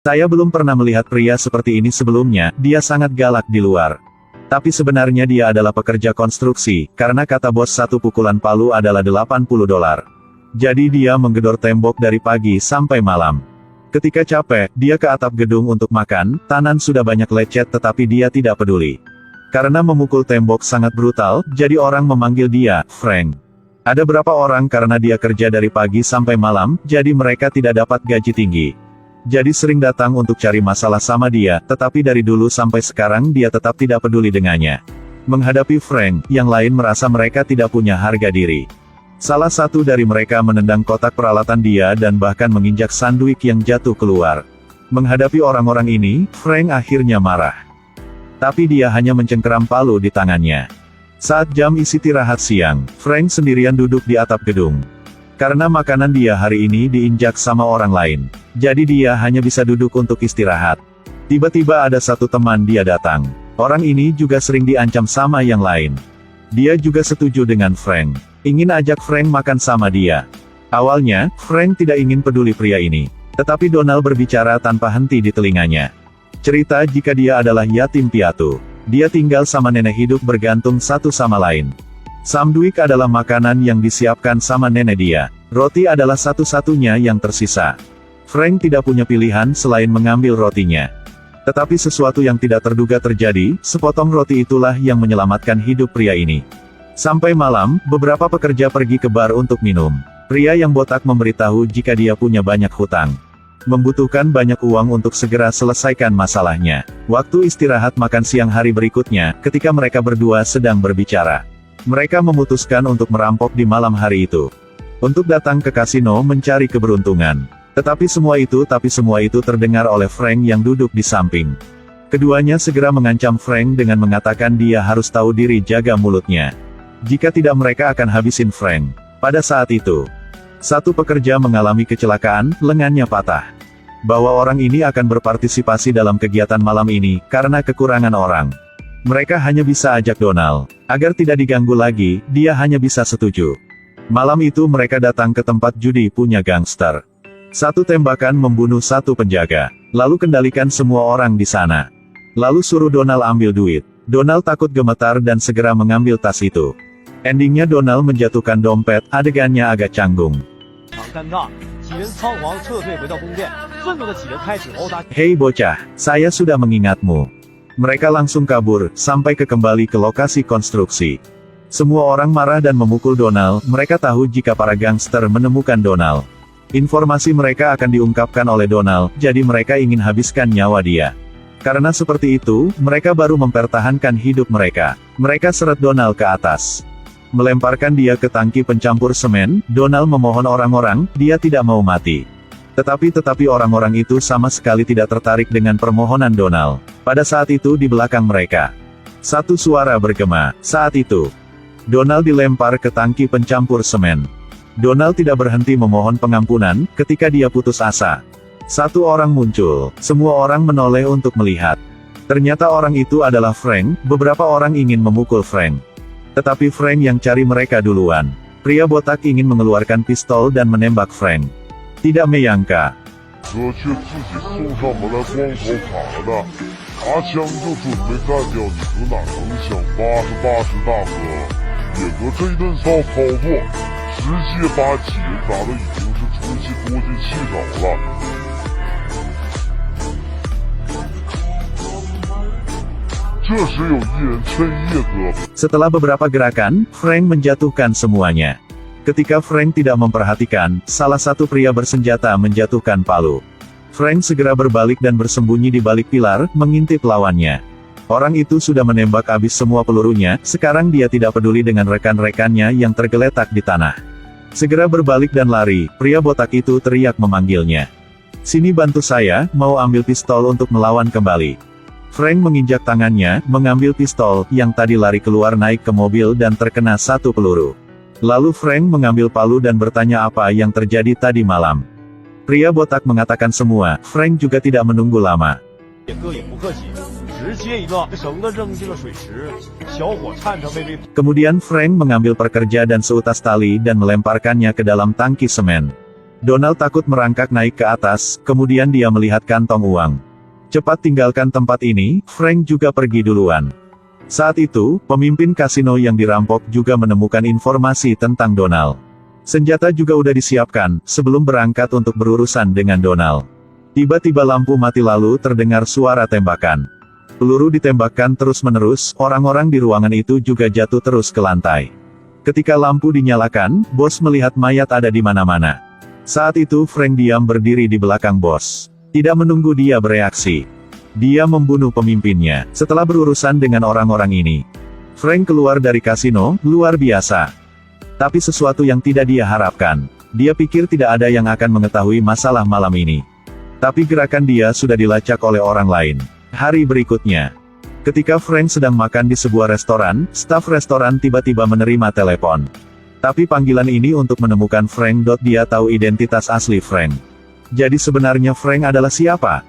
Saya belum pernah melihat pria seperti ini sebelumnya, dia sangat galak di luar. Tapi sebenarnya dia adalah pekerja konstruksi, karena kata bos satu pukulan palu adalah $80. Jadi dia menggedor tembok dari pagi sampai malam. Ketika capek, dia ke atap gedung untuk makan, tangan sudah banyak lecet tetapi dia tidak peduli. Karena memukul tembok sangat brutal, jadi orang memanggil dia, Frank. Ada berapa orang karena dia kerja dari pagi sampai malam, jadi mereka tidak dapat gaji tinggi. Jadi sering datang untuk cari masalah sama dia, tetapi dari dulu sampai sekarang dia tetap tidak peduli dengannya. Menghadapi Frank, yang lain merasa mereka tidak punya harga diri. Salah satu dari mereka menendang kotak peralatan dia dan bahkan menginjak sandwich yang jatuh keluar. Menghadapi orang-orang ini, Frank akhirnya marah. Tapi dia hanya mencengkeram palu di tangannya. Saat jam istirahat siang, Frank sendirian duduk di atap gedung. Karena makanan dia hari ini diinjak sama orang lain. Jadi dia hanya bisa duduk untuk istirahat. Tiba-tiba ada satu teman dia datang. Orang ini juga sering diancam sama yang lain. Dia juga setuju dengan Frank. Ingin ajak Frank makan sama dia. Awalnya, Frank tidak ingin peduli pria ini. Tetapi Donald berbicara tanpa henti di telinganya. Cerita jika dia adalah yatim piatu. Dia tinggal sama nenek hidup bergantung satu sama lain. Sandwich adalah makanan yang disiapkan sama nenek dia. Roti adalah satu-satunya yang tersisa. Frank tidak punya pilihan selain mengambil rotinya. Tetapi sesuatu yang tidak terduga terjadi, sepotong roti itulah yang menyelamatkan hidup pria ini. Sampai malam, beberapa pekerja pergi ke bar untuk minum. Pria yang botak memberitahu jika dia punya banyak hutang. Membutuhkan banyak uang untuk segera selesaikan masalahnya. Waktu istirahat makan siang hari berikutnya, ketika mereka berdua sedang berbicara. Mereka memutuskan untuk merampok di malam hari itu. Untuk datang ke kasino mencari keberuntungan. Tetapi semua itu terdengar oleh Frank yang duduk di samping. Keduanya segera mengancam Frank dengan mengatakan dia harus tahu diri jaga mulutnya. Jika tidak mereka akan habisin Frank. Pada saat itu, satu pekerja mengalami kecelakaan, lengannya patah. Bahwa orang ini akan berpartisipasi dalam kegiatan malam ini, karena kekurangan orang. Mereka hanya bisa ajak Donald. Agar tidak diganggu lagi, dia hanya bisa setuju. Malam itu mereka datang ke tempat judi punya gangster. Satu tembakan membunuh satu penjaga. Lalu kendalikan semua orang di sana. Lalu suruh Donald ambil duit. Donald takut gemetar dan segera mengambil tas itu. Endingnya Donald menjatuhkan dompet, adegannya agak canggung. Hei bocah, saya sudah mengingatmu. Mereka langsung kabur, sampai kembali ke lokasi konstruksi. Semua orang marah dan memukul Donald, mereka tahu jika para gangster menemukan Donald. Informasi mereka akan diungkapkan oleh Donald, jadi mereka ingin habiskan nyawa dia. Karena seperti itu, mereka baru mempertahankan hidup mereka. Mereka seret Donald ke atas. Melemparkan dia ke tangki pencampur semen, Donald memohon orang-orang, dia tidak mau mati. Tetapi orang-orang itu sama sekali tidak tertarik dengan permohonan Donald. Pada saat itu di belakang mereka, satu suara bergema. Saat itu, Donald dilempar ke tangki pencampur semen. Donald tidak berhenti memohon pengampunan, ketika dia putus asa. Satu orang muncul, semua orang menoleh untuk melihat. Ternyata orang itu adalah Frank, beberapa orang ingin memukul Frank. Tetapi Frank yang cari mereka duluan. Pria botak ingin mengeluarkan pistol dan menembak Frank. Tidak menyangka. Setelah beberapa gerakan, Frank menjatuhkan semuanya. Ketika Frank tidak memperhatikan, salah satu pria bersenjata menjatuhkan palu. Frank segera berbalik dan bersembunyi di balik pilar, mengintip lawannya. Orang itu sudah menembak habis semua pelurunya, sekarang dia tidak peduli dengan rekan-rekannya yang tergeletak di tanah. Segera berbalik dan lari, pria botak itu teriak memanggilnya. Sini bantu saya, mau ambil pistol untuk melawan kembali. Frank menginjak tangannya, mengambil pistol, yang tadi lari keluar naik ke mobil dan terkena satu peluru. Lalu Frank mengambil palu dan bertanya apa yang terjadi tadi malam. Pria botak mengatakan semua, Frank juga tidak menunggu lama. Kemudian Frank mengambil pekerja dan seutas tali dan melemparkannya ke dalam tangki semen. Donald takut merangkak naik ke atas, kemudian dia melihat kantong uang. Cepat tinggalkan tempat ini, Frank juga pergi duluan. Saat itu, pemimpin kasino yang dirampok juga menemukan informasi tentang Donald. Senjata juga udah disiapkan, sebelum berangkat untuk berurusan dengan Donald. Tiba-tiba lampu mati lalu terdengar suara tembakan. Peluru ditembakkan terus-menerus, orang-orang di ruangan itu juga jatuh terus ke lantai. Ketika lampu dinyalakan, bos melihat mayat ada di mana-mana. Saat itu Frank diam berdiri di belakang bos. Tidak menunggu dia bereaksi. Dia membunuh pemimpinnya. Setelah berurusan dengan orang-orang ini, Frank keluar dari kasino, luar biasa. Tapi sesuatu yang tidak dia harapkan. Dia pikir tidak ada yang akan mengetahui masalah malam ini. Tapi gerakan dia sudah dilacak oleh orang lain. Hari berikutnya, ketika Frank sedang makan di sebuah restoran, staf restoran tiba-tiba menerima telepon. Tapi panggilan ini untuk menemukan Frank. Dia tahu identitas asli Frank. Jadi sebenarnya Frank adalah siapa?